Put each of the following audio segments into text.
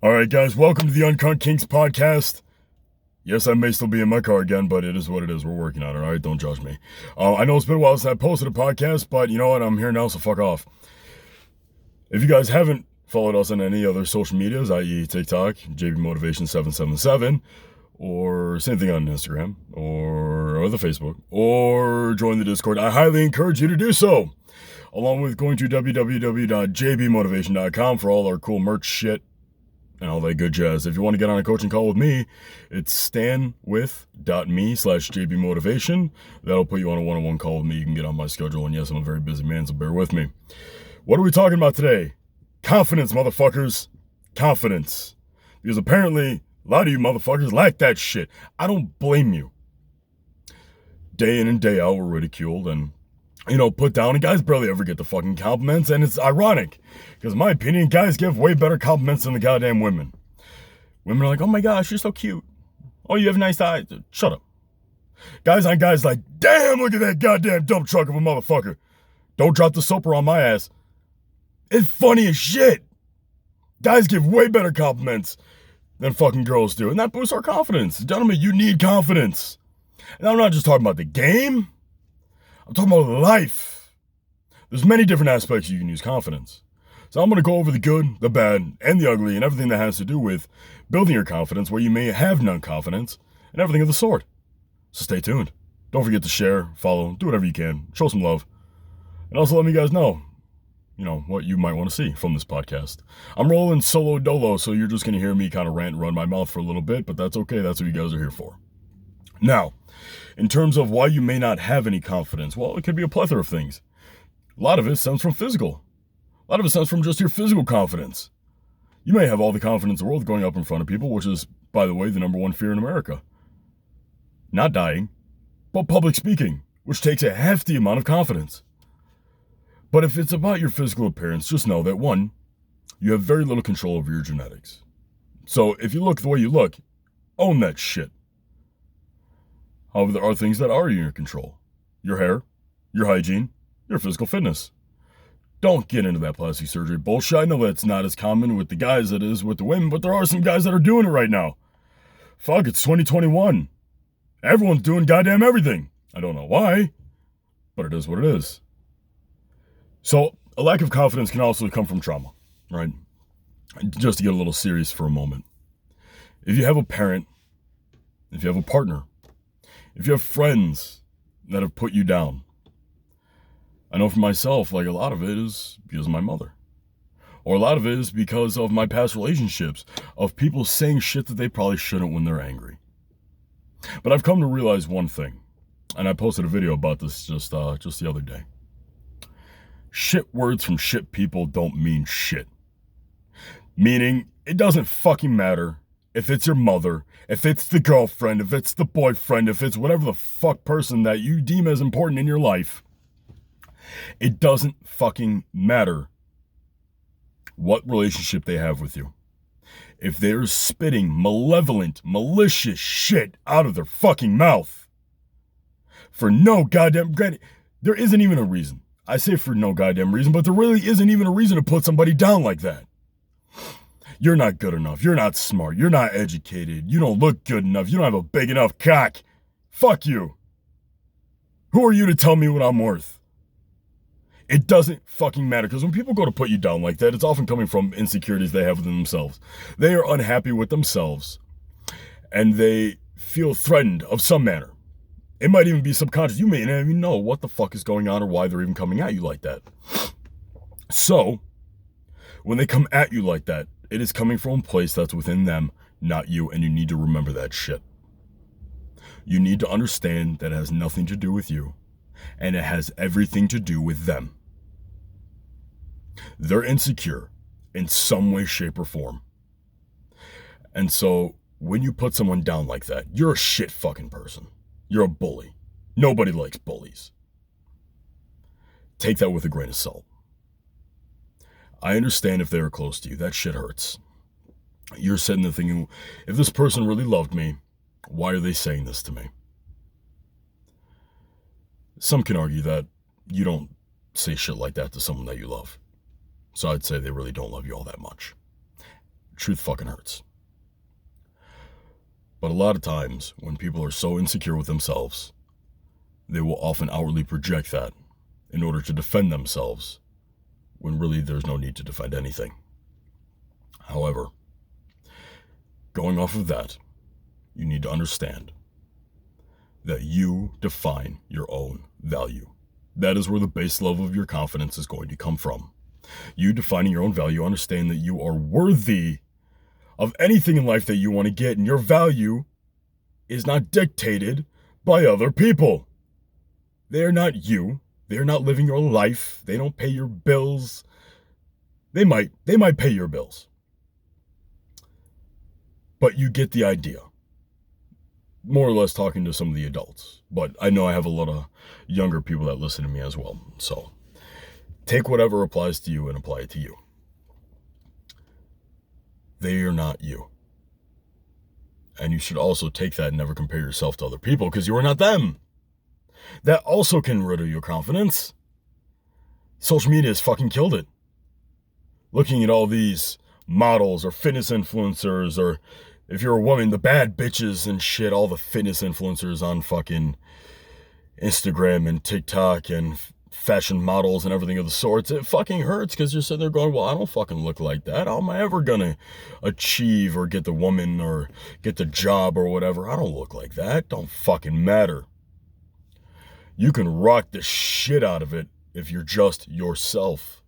All right, guys, welcome to the Uncut Kinks podcast. Yes, I may still be in my car again, but it is what it is. We're working on it, all right? Don't judge me. I know it's been a while since I posted a podcast, but you know what? I'm here now, so fuck off. If you guys haven't followed us on any other social medias, i.e. TikTok, JBMotivation777, or same thing on Instagram, or the Facebook, or join the Discord, I highly encourage you to do so. Along with going to www.jbmotivation.com for all our cool merch shit and all that good jazz. If you want to get on a coaching call with me, it's stanwith.me/jbmotivation. That'll put you on a one-on-one call with me. You can get on my schedule, and yes, I'm a very busy man, so bear with me. What are we talking about today? Confidence, motherfuckers. Confidence. Because apparently, a lot of you motherfuckers lack that shit. I don't blame you. Day in and day out, we're ridiculed and put down, and guys barely ever get the fucking compliments, and it's ironic, because in my opinion, guys give way better compliments than the goddamn women. Women are like, oh my gosh, you're so cute. Oh, you have nice eyes. Shut up. Guys on guys like, damn, look at that goddamn dump truck of a motherfucker. Don't drop the soap on my ass. It's funny as shit. Guys give way better compliments than fucking girls do, and that boosts our confidence. Gentlemen, you need confidence. And I'm not just talking about the game. I'm talking about life. There's many different aspects you can use confidence. So I'm going to go over the good, the bad, and the ugly, and everything that has to do with building your confidence where you may have none confidence, and everything of the sort. So stay tuned. Don't forget to share, follow, do whatever you can, show some love, and also let me guys know, what you might want to see from this podcast. I'm rolling solo dolo, so you're just going to hear me kind of rant and run my mouth for a little bit, but that's okay. That's what you guys are here for. Now, in terms of why you may not have any confidence, well, it could be a plethora of things. A lot of it stems from physical. A lot of it stems from just your physical confidence. You may have all the confidence in the world going up in front of people, which is, by the way, the number one fear in America. Not dying, but public speaking, which takes a hefty amount of confidence. But if it's about your physical appearance, just know that, one, you have very little control over your genetics. So if you look the way you look, own that shit. However, there are things that are in your control. Your hair, your hygiene, your physical fitness. Don't get into that plastic surgery bullshit. I know that's not as common with the guys as it is with the women, but there are some guys that are doing it right now. Fuck, it's 2021. Everyone's doing goddamn everything. I don't know why, but it is what it is. So, a lack of confidence can also come from trauma, right? Just to get a little serious for a moment. If you have a parent, if you have a partner, if you have friends that have put you down, I know for myself, like a lot of it is because of my mother. Or a lot of it is because of my past relationships, of people saying shit that they probably shouldn't when they're angry. But I've come to realize one thing, and I posted a video about this just the other day. Shit words from shit people don't mean shit. Meaning, it doesn't fucking matter if it's your mother, if it's the girlfriend, if it's the boyfriend, if it's whatever the fuck person that you deem as important in your life. It doesn't fucking matter what relationship they have with you. If they're spitting malevolent, malicious shit out of their fucking mouth for no goddamn, granted, there isn't even a reason. I say for no goddamn reason, but there really isn't even a reason to put somebody down like that. You're not good enough. You're not smart. You're not educated. You don't look good enough. You don't have a big enough cock. Fuck you. Who are you to tell me what I'm worth? It doesn't fucking matter, because when people go to put you down like that, it's often coming from insecurities they have within themselves. They are unhappy with themselves, and they feel threatened of some manner. It might even be subconscious. You may not even know what the fuck is going on or why they're even coming at you like that. So, when they come at you like that, it is coming from a place that's within them, not you, and you need to remember that shit. You need to understand that it has nothing to do with you, and it has everything to do with them. They're insecure in some way, shape, or form. And so, when you put someone down like that, you're a shit fucking person. You're a bully. Nobody likes bullies. Take that with a grain of salt. I understand if they are close to you. That shit hurts. You're sitting there thinking, if this person really loved me, why are they saying this to me? Some can argue that you don't say shit like that to someone that you love. So I'd say they really don't love you all that much. Truth fucking hurts. But a lot of times, when people are so insecure with themselves, they will often outwardly project that in order to defend themselves, when really there's no need to defend anything. However, going off of that, you need to understand that you define your own value. That is where the base level of your confidence is going to come from. You defining your own value, understand that you are worthy of anything in life that you want to get, and your value is not dictated by other people. They are not you. They are not living your life. They don't pay your bills. They might pay your bills. But you get the idea. More or less talking to some of the adults. But I know I have a lot of younger people that listen to me as well. So take whatever applies to you and apply it to you. They are not you. And you should also take that and never compare yourself to other people, because you are not them. That also can riddle your confidence. Social media has fucking killed it. Looking at all these models or fitness influencers, or if you're a woman, the bad bitches and shit, all the fitness influencers on fucking Instagram and TikTok and fashion models and everything of the sorts, it fucking hurts, because you're sitting there going, well, I don't fucking look like that. How am I ever gonna achieve or get the woman or get the job or whatever? I don't look like that. Don't fucking matter. You can rock the shit out of it if you're just yourself.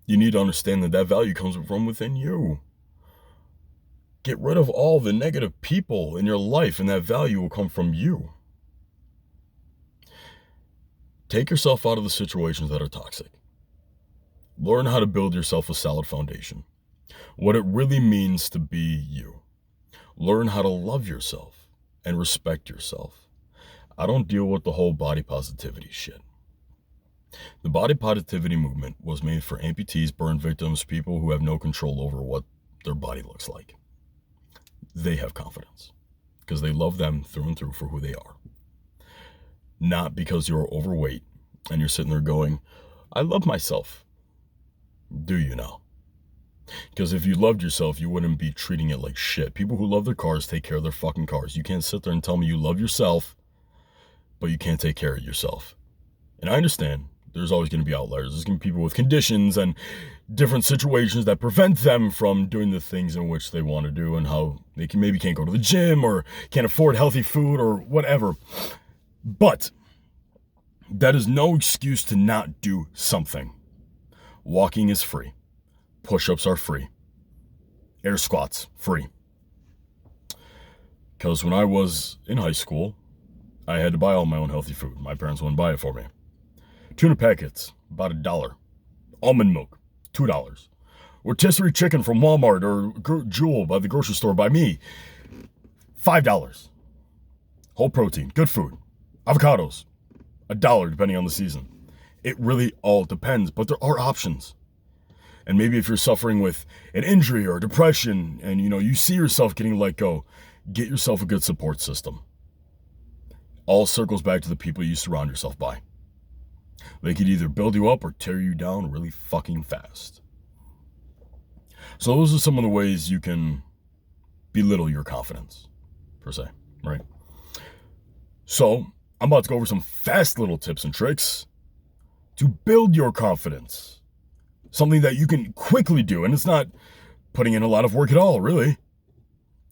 You need to understand that that value comes from within you. Get rid of all the negative people in your life, and that value will come from you. Take yourself out of the situations that are toxic. Learn how to build yourself a solid foundation. What it really means to be you. Learn how to love yourself and respect yourself. I don't deal with the whole body positivity shit. The body positivity movement was made for amputees, burn victims, people who have no control over what their body looks like. They have confidence because they love them through and through for who they are. Not because you're overweight and you're sitting there going, I love myself. Do you now? Because if you loved yourself, you wouldn't be treating it like shit. People who love their cars take care of their fucking cars. You can't sit there and tell me you love yourself, but you can't take care of yourself. And I understand there's always going to be outliers. There's going to be people with conditions and different situations that prevent them from doing the things in which they want to do, and how they maybe can't go to the gym or can't afford healthy food or whatever. But that is no excuse to not do something. Walking is free. Push-ups are free. Air squats, free. Because when I was in high school, I had to buy all my own healthy food. My parents wouldn't buy it for me. Tuna packets, about $1. Almond milk, $2. Rotisserie chicken from Walmart or Jewel by the grocery store by me, $5. Whole protein, good food. Avocados, $1 depending on the season. It really all depends, but there are options. And maybe if you're suffering with an injury or depression and you see yourself getting let go, get yourself a good support system. All circles back to the people you surround yourself by. They could either build you up or tear you down really fucking fast. So those are some of the ways you can belittle your confidence, per se, right? So I'm about to go over some fast little tips and tricks to build your confidence. Something that you can quickly do, and it's not putting in a lot of work at all, really.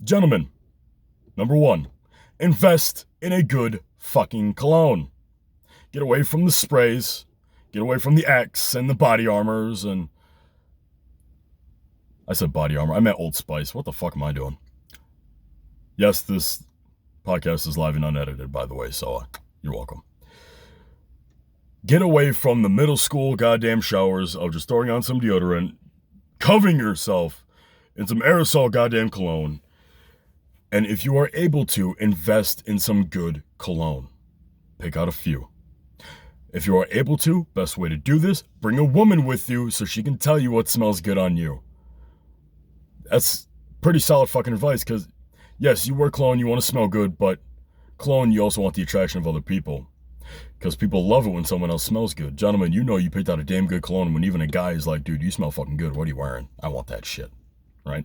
Gentlemen, number 1, invest in a good fucking cologne. Get away from the sprays. Get away from the Axe and the body armors and... I said body armor. I meant Old Spice. What the fuck am I doing? Yes, this podcast is live and unedited, by the way, so you're welcome. Get away from the middle school goddamn showers of just throwing on some deodorant, covering yourself in some aerosol goddamn cologne, and if you are able to, invest in some good cologne. Pick out a few. If you are able to, best way to do this, bring a woman with you so she can tell you what smells good on you. That's pretty solid fucking advice, because yes, you wear cologne, you want to smell good, but cologne, you also want the attraction of other people. Because people love it when someone else smells good. Gentlemen, you know you picked out a damn good cologne when even a guy is like, dude, you smell fucking good. What are you wearing? I want that shit. Right?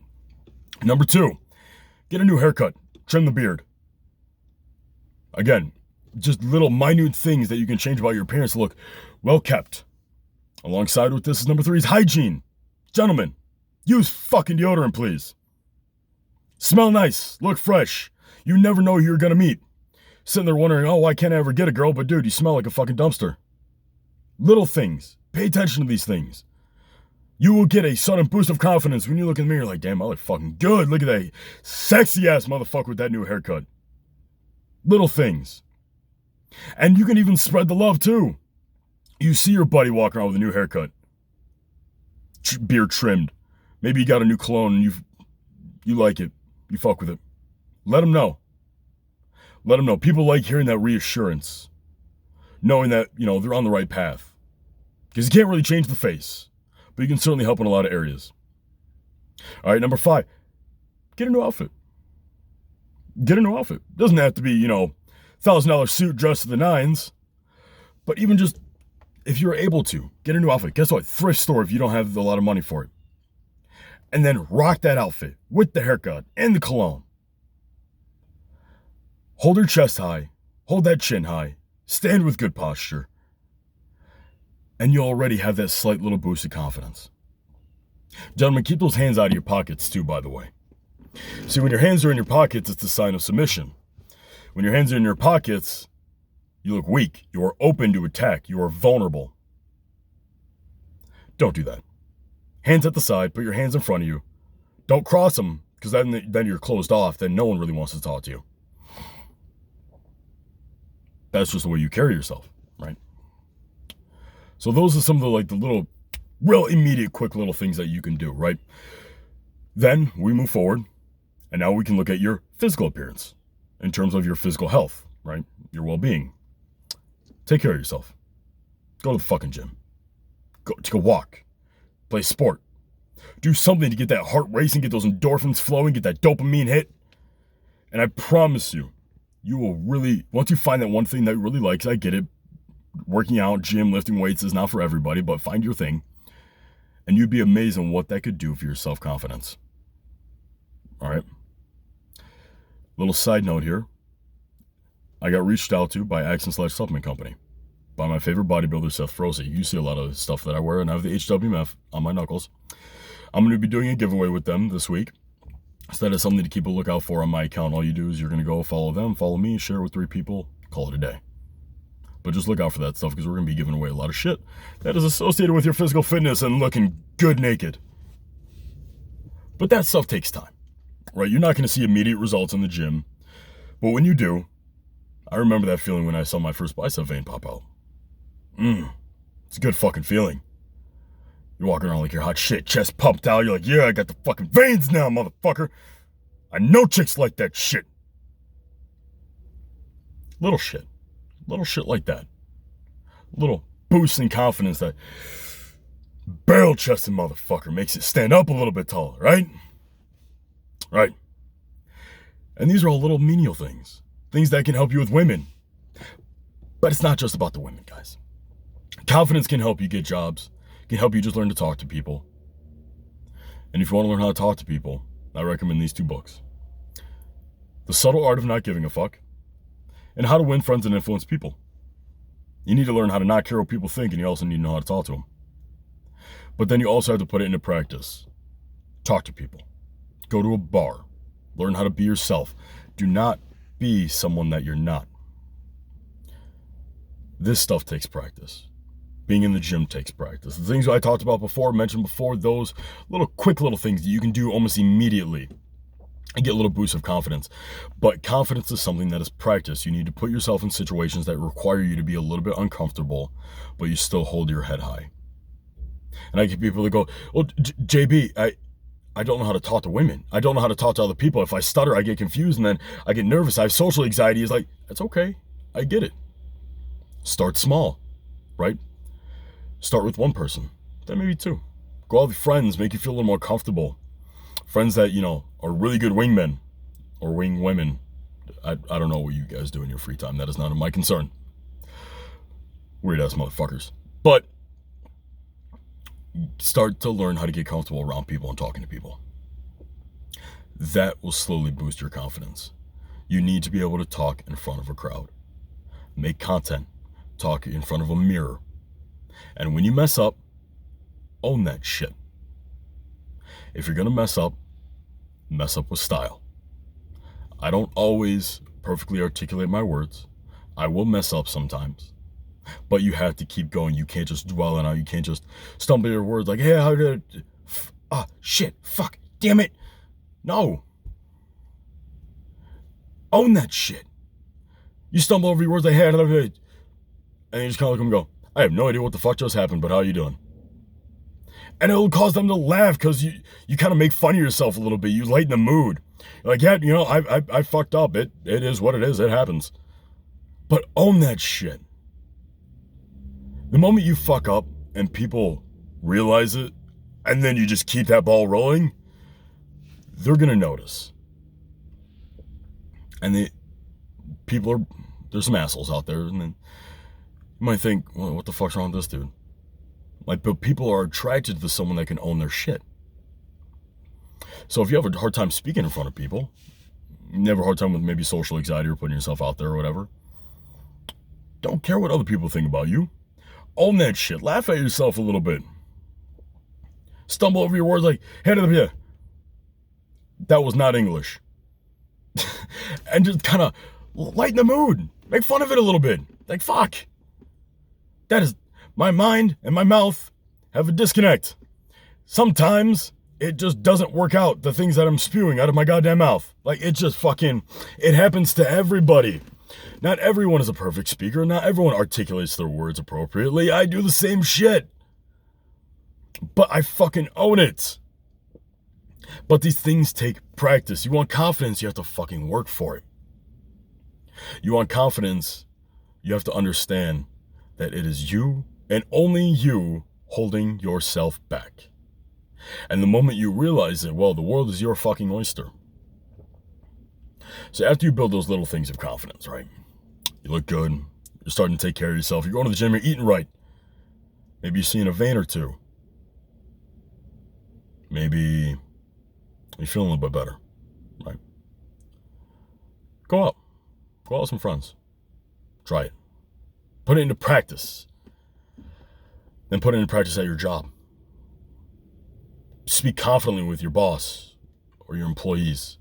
Number 2, get a new haircut. Trim the beard. Again, just little minute things that you can change about your appearance to look well kept. Alongside with this is number 3 is hygiene. Gentlemen, use fucking deodorant, please. Smell nice. Look fresh. You never know who you're going to meet. Sitting there wondering, oh, why can't I ever get a girl? But dude, you smell like a fucking dumpster. Little things. Pay attention to these things. You will get a sudden boost of confidence when you look in the mirror like, damn, I look fucking good. Look at that sexy ass motherfucker with that new haircut. Little things. And you can even spread the love too. You see your buddy walking around with a new haircut. Beard trimmed. Maybe you got a new cologne and you like it. You fuck with it. Let them know. Let them know. People like hearing that reassurance. Knowing that, they're on the right path. Because you can't really change the face. But you can certainly help in a lot of areas. All right, number 5. Get a new outfit. Get a new outfit. Doesn't have to be, $1,000 suit dressed to the nines. But even just, if you're able to, get a new outfit. Guess what? Thrift store if you don't have a lot of money for it. And then rock that outfit with the haircut and the cologne. Hold your chest high. Hold that chin high. Stand with good posture. And you already have that slight little boost of confidence. Gentlemen, keep those hands out of your pockets too, by the way. See, when your hands are in your pockets, it's a sign of submission. When your hands are in your pockets, you look weak. You are open to attack. You are vulnerable. Don't do that. Hands at the side. Put your hands in front of you. Don't cross them, because then you're closed off. Then no one really wants to talk to you. That's just the way you carry yourself, right? So those are some of the little, real immediate, quick little things that you can do, right? Then we move forward, and now we can look at your physical appearance in terms of your physical health, right? Your well-being. Take care of yourself. Go to the fucking gym. Go take a walk. Play sport. Do something to get that heart racing, get those endorphins flowing, get that dopamine hit. And I promise you, you will really, once you find that one thing that you really like, 'cause I get it, working out, gym, lifting weights is not for everybody, but find your thing. And you'd be amazed on what that could do for your self-confidence. All right. Little side note here. I got reached out to by Action/Supplement Company, by my favorite bodybuilder, Seth Froese. You see a lot of stuff that I wear, and I have the HWMF on my knuckles. I'm going to be doing a giveaway with them this week. So that is something to keep a lookout for on my account. All you do is you're going to go follow them, follow me, share with 3 people, call it a day. But just look out for that stuff because we're going to be giving away a lot of shit that is associated with your physical fitness and looking good naked. But that stuff takes time, right? You're not going to see immediate results in the gym. But when you do, I remember that feeling when I saw my first bicep vein pop out. It's a good fucking feeling. You're walking around like you're hot shit, chest pumped out. You're like, yeah, I got the fucking veins now, motherfucker. I know chicks like that shit. Little shit like that. Little boost in confidence that barrel-chested motherfucker makes it stand up a little bit taller, right? Right. And these are all little menial things. Things that can help you with women. But it's not just about the women, guys. Confidence can help you get jobs. Can help you just learn to talk to people. And if you want to learn how to talk to people, I recommend these 2 books. The Subtle Art of Not Giving a Fuck, and How to Win Friends and Influence People. You need to learn how to not care what people think, and you also need to know how to talk to them. But then you also have to put it into practice. Talk to people. Go to a bar. Learn how to be yourself. Do not be someone that you're not. This stuff takes practice. Being in the gym takes practice. The things I talked about before, mentioned before, those quick little things that you can do almost immediately and get a little boost of confidence. But confidence is something that is practice. You need to put yourself in situations that require you to be a little bit uncomfortable, but you still hold your head high. And I get people that go, well, JB, I don't know how to talk to women. I don't know how to talk to other people. If I stutter, I get confused, and then I get nervous. I have social anxiety. It's like, it's okay. I get it. Start small, right? Start with 1 person, then maybe 2. Go out with friends, make you feel a little more comfortable. Friends that, are really good wingmen or wing women. I don't know what you guys do in your free time. That is none of my concern. Weird ass motherfuckers. But start to learn how to get comfortable around people and talking to people. that will slowly boost your confidence. You need to be able to talk in front of a crowd, make content, talk in front of a mirror. And when you mess up, own that shit. If you're going to mess up with style. I don't always perfectly articulate my words. I will mess up sometimes. But you have to keep going. You can't just dwell on it. You can't just stumble your words like, hey, how did it? Shit, fuck, damn it. No. Own that shit. You stumble over your words like, hey, and you just kind of look at them and go, I have no idea what the fuck just happened, but how are you doing? And it'll cause them to laugh because you kind of make fun of yourself a little bit. You lighten the mood. You're like, yeah, I fucked up. It is what it is. It happens. But own that shit. The moment you fuck up and people realize it, and then you just keep that ball rolling, they're going to notice. And there's some assholes out there, and then you might think, well, what the fuck's wrong with this dude? But people are attracted to someone that can own their shit. So if you have a hard time speaking in front of people, you have a hard time with maybe social anxiety or putting yourself out there or whatever, don't care what other people think about you. Own that shit. Laugh at yourself a little bit. Stumble over your words like, hey, that was not English. And just kind of lighten the mood. Make fun of it a little bit. Like, fuck. That is, my mind and my mouth have a disconnect. Sometimes it just doesn't work out, the things that I'm spewing out of my goddamn mouth. Like, it just fucking, it happens to everybody. Not everyone is a perfect speaker. Not everyone articulates their words appropriately. I do the same shit. But I fucking own it. But these things take practice. You want confidence, you have to fucking work for it. You want confidence, you have to understand that it is you and only you holding yourself back. And the moment you realize that, well, the world is your fucking oyster. So after you build those little things of confidence, right? You look good. You're starting to take care of yourself. You're going to the gym. You're eating right. Maybe you're seeing a vein or two. Maybe you're feeling a little bit better, right? Go out. Go out with some friends. Try it. Put it into practice. Then put it into practice at your job. Speak confidently with your boss or your employees.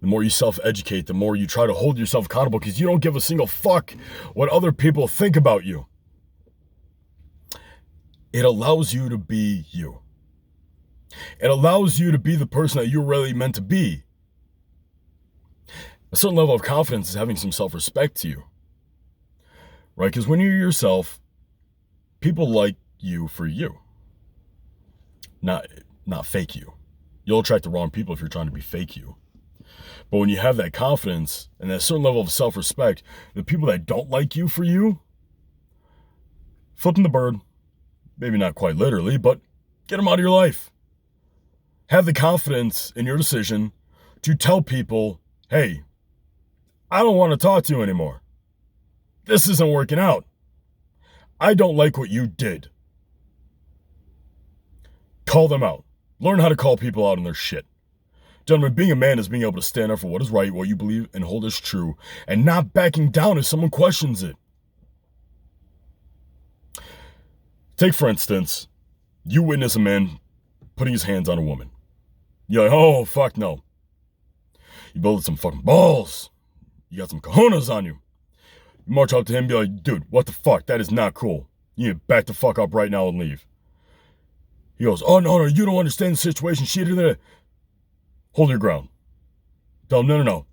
The more you self-educate, the more you try to hold yourself accountable because you don't give a single fuck what other people think about you. It allows you to be you. It allows you to be the person that you're really meant to be. A certain level of confidence is having some self-respect to you. Right? Because when you're yourself, people like you for you. Not fake you. You'll attract the wrong people if you're trying to be fake you. But when you have that confidence and that certain level of self-respect, the people that don't like you for you, flip them the bird. Maybe not quite literally, but get them out of your life. Have the confidence in your decision to tell people, hey, I don't want to talk to you anymore. This isn't working out. I don't like what you did. Call them out. Learn how to call people out on their shit. Gentlemen, being a man is being able to stand up for what is right, what you believe and hold as true, and not backing down if someone questions it. Take, for instance, you witness a man putting his hands on a woman. You're like, oh, fuck no. You build some fucking balls. You got some cojones on you. You march up to him and be like, dude, what the fuck? That is not cool. You need to back the fuck up right now and leave. He goes, oh, no, you don't understand the situation. She did that. Hold your ground. Tell him, no.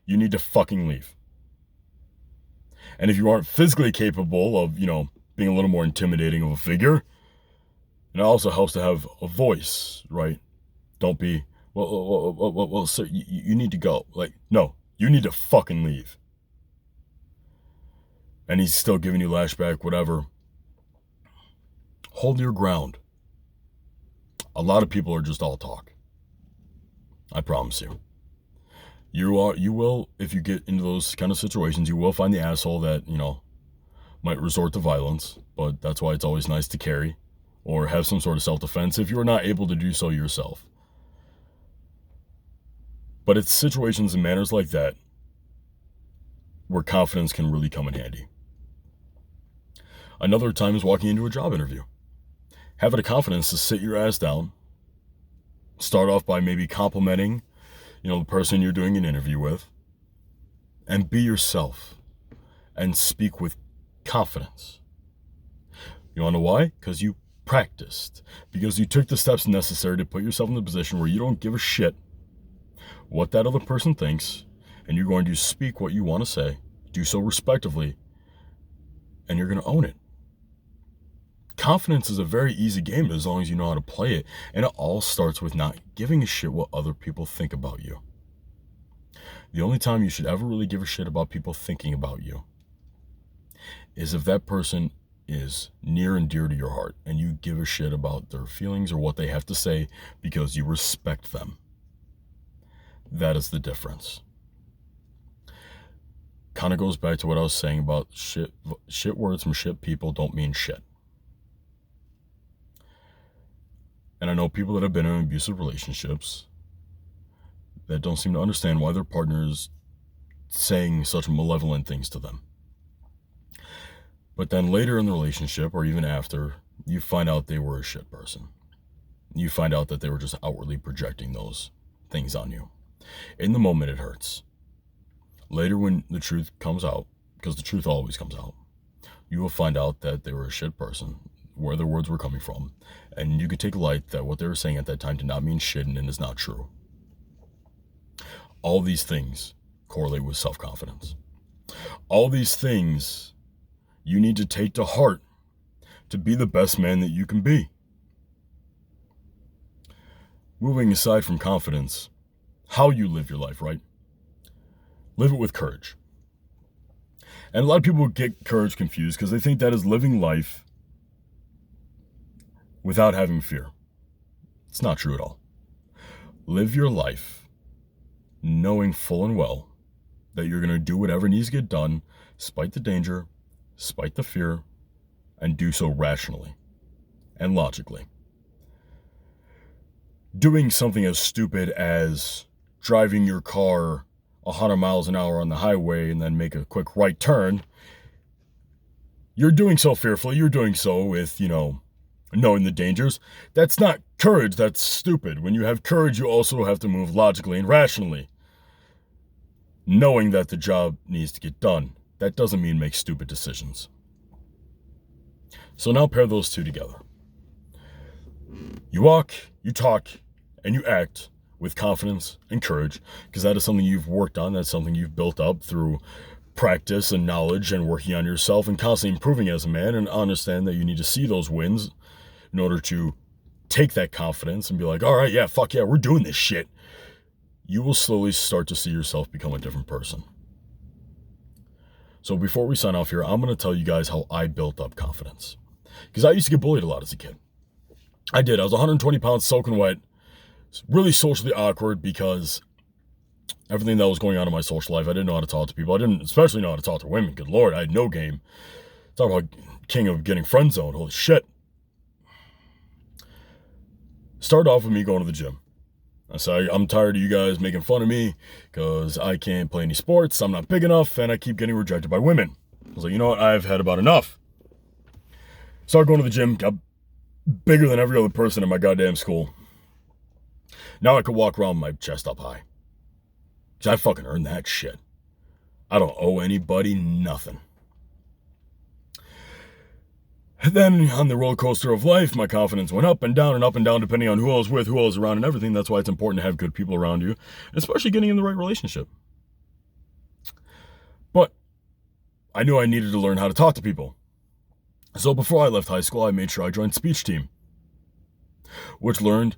You need to fucking leave. And if you aren't physically capable of, being a little more intimidating of a figure, it also helps to have a voice, right? Don't be, well, sir, you need to go. Like, no, you need to fucking leave. And he's still giving you lashback, whatever. Hold your ground. A lot of people are just all talk. I promise you. You will, if you get into those kind of situations, you will find the asshole that, might resort to violence, but that's why it's always nice to carry or have some sort of self-defense if you're not able to do so yourself. But it's situations and manners like that where confidence can really come in handy. Another time is walking into a job interview. Having the confidence to sit your ass down, start off by maybe complimenting, the person you're doing an interview with, and be yourself and speak with confidence. You want to know why? Because you practiced. Because you took the steps necessary to put yourself in the position where you don't give a shit what that other person thinks, and you're going to speak what you want to say, do so respectively, and you're going to own it. Confidence is a very easy game as long as you know how to play it, and it all starts with not giving a shit what other people think about you. The only time you should ever really give a shit about people thinking about you is if that person is near and dear to your heart and you give a shit about their feelings or what they have to say because you respect them. That is the difference. Kind of goes back to what I was saying about shit words from shit people don't mean shit. And I know people that have been in abusive relationships that don't seem to understand why their partner is saying such malevolent things to them. But then later in the relationship, or even after, you find out they were a shit person. You find out that they were just outwardly projecting those things on you. In the moment, it hurts. Later, when the truth comes out, because the truth always comes out, you will find out that they were a shit person, where their words were coming from, and you could take light that what they were saying at that time did not mean shit and is not true. All these things correlate with self-confidence. All these things you need to take to heart to be the best man that you can be. Moving aside from confidence, how you live your life, right? Live it with courage. And a lot of people get courage confused because they think that is living life without having fear. It's not true at all. Live your life knowing full and well that you're going to do whatever needs to get done, despite the danger, despite the fear, and do so rationally and logically. Doing something as stupid as driving your car 100 miles an hour on the highway and then make a quick right turn, you're doing so fearfully, you're doing so with, knowing the dangers. That's not courage, that's stupid. When you have courage, you also have to move logically and rationally, knowing that the job needs to get done. That doesn't mean make stupid decisions. So now pair those two together. You walk, you talk, and you act with confidence and courage, because that is something you've worked on. That's something you've built up through practice and knowledge and working on yourself and constantly improving as a man, and understand that you need to see those wins in order to take that confidence and be like, all right, yeah, fuck yeah, we're doing this shit. You will slowly start to see yourself become a different person. So before we sign off here, I'm going to tell you guys how I built up confidence. Because I used to get bullied a lot as a kid. I did. I was 120 pounds, soaking wet. Really socially awkward because everything that was going on in my social life, I didn't know how to talk to people. I didn't especially know how to talk to women. Good Lord, I had no game. Talk about king of getting friend zoned. Holy shit. Started off with me going to the gym. I said, I'm tired of you guys making fun of me because I can't play any sports. I'm not big enough and I keep getting rejected by women. I was like, you know what? I've had about enough. Started going to the gym, got bigger than every other person in my goddamn school. Now I could walk around with my chest up high. Because I fucking earned that shit. I don't owe anybody nothing. And then on the roller coaster of life, my confidence went up and down depending on who I was with, who I was around and everything. That's why it's important to have good people around you, especially getting in the right relationship. But I knew I needed to learn how to talk to people. So before I left high school, I made sure I joined speech team, which learned,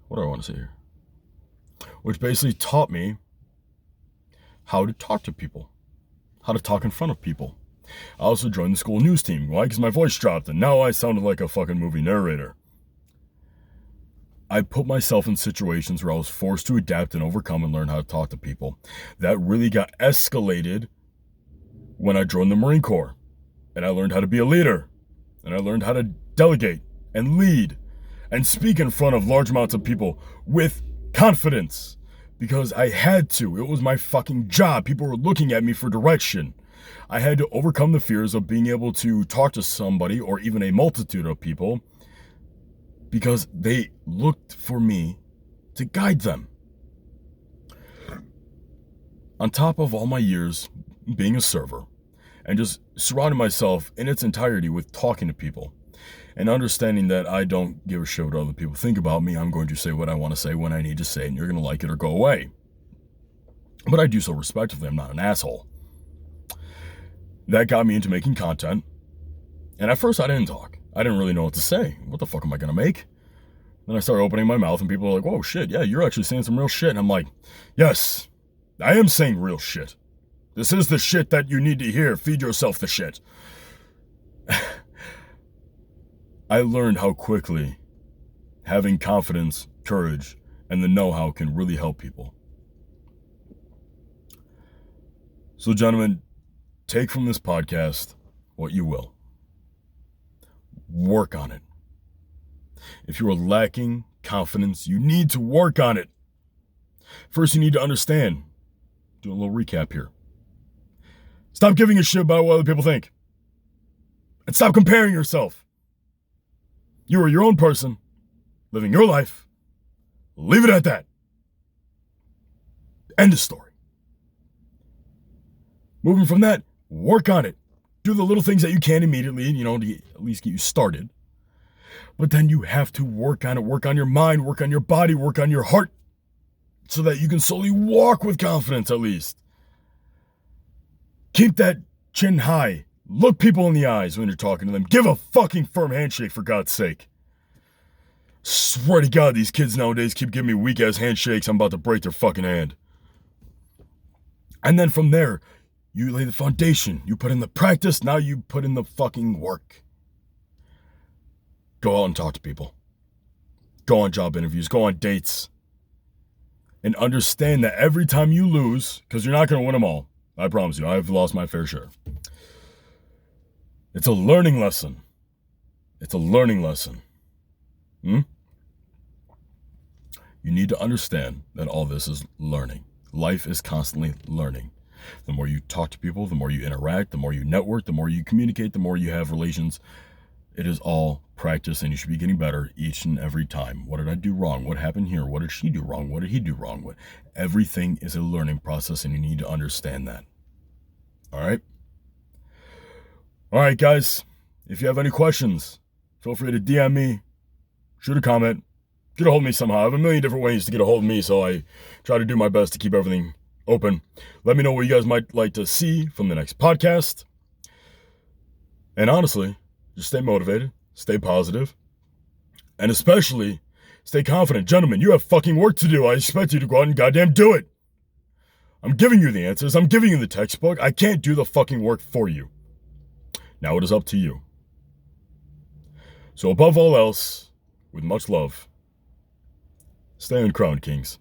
what do I want to say here? Which basically taught me how to talk to people, how to talk in front of people. I also joined the school news team. Why? Because my voice dropped and now I sounded like a fucking movie narrator. I put myself in situations where I was forced to adapt and overcome and learn how to talk to people. That really got escalated when I joined the Marine Corps. And I learned how to be a leader. And I learned how to delegate and lead. and speak in front of large amounts of people with confidence because I had to. It was my fucking job. People were looking at me for direction. I had to overcome the fears of being able to talk to somebody or even a multitude of people because they looked for me to guide them. On top of all my years being a server and just surrounding myself in its entirety with talking to people and understanding that I don't give a shit what other people think about me, I'm going to say what I want to say when I need to say it, and you're going to like it or go away. But I do so respectfully. I'm not an asshole. That got me into making content. And at first I didn't talk. I didn't really know what to say. What the fuck am I going to make? Then I started opening my mouth and people were like, whoa, shit, yeah, you're actually saying some real shit. And I'm like, yes, I am saying real shit. This is the shit that you need to hear. Feed yourself the shit. I learned how quickly having confidence, courage, and the know-how can really help people. So, gentlemen, take from this podcast what you will. Work on it. If you are lacking confidence, you need to work on it. First, you need to understand. Do a little recap here. Stop giving a shit about what other people think. And stop comparing yourself. You are your own person, living your life. Leave it at that. End of story. Moving from that, work on it. Do the little things that you can immediately, to at least get you started. But then you have to work on it. Work on your mind, work on your body, work on your heart. So that you can slowly walk with confidence at least. Keep that chin high. Look people in the eyes when you're talking to them. Give a fucking firm handshake for God's sake. Swear to God, these kids nowadays keep giving me weak-ass handshakes. I'm about to break their fucking hand. And then from there, you lay the foundation. You put in the practice. Now you put in the fucking work. Go out and talk to people. Go on job interviews. Go on dates. And understand that every time you lose, because you're not going to win them all. I promise you, I've lost my fair share. It's a learning lesson. It's a learning lesson. You need to understand that all this is learning. Life is constantly learning. The more you talk to people, the more you interact, the more you network, the more you communicate, the more you have relations. It is all practice, and you should be getting better each and every time. What did I do wrong? What happened here? What did she do wrong? What did he do wrong? Everything is a learning process, and you need to understand that. All right? All right, guys. If you have any questions, feel free to DM me, shoot a comment, get a hold of me somehow. I have a million different ways to get a hold of me, so I try to do my best to keep everything open. Let me know what you guys might like to see from the next podcast. And honestly, just stay motivated, stay positive, and especially stay confident. Gentlemen, you have fucking work to do. I expect you to go out and goddamn do it. I'm giving you the answers. I'm giving you the textbook. I can't do the fucking work for you. Now it is up to you. So above all else, with much love, stay uncrowned, kings.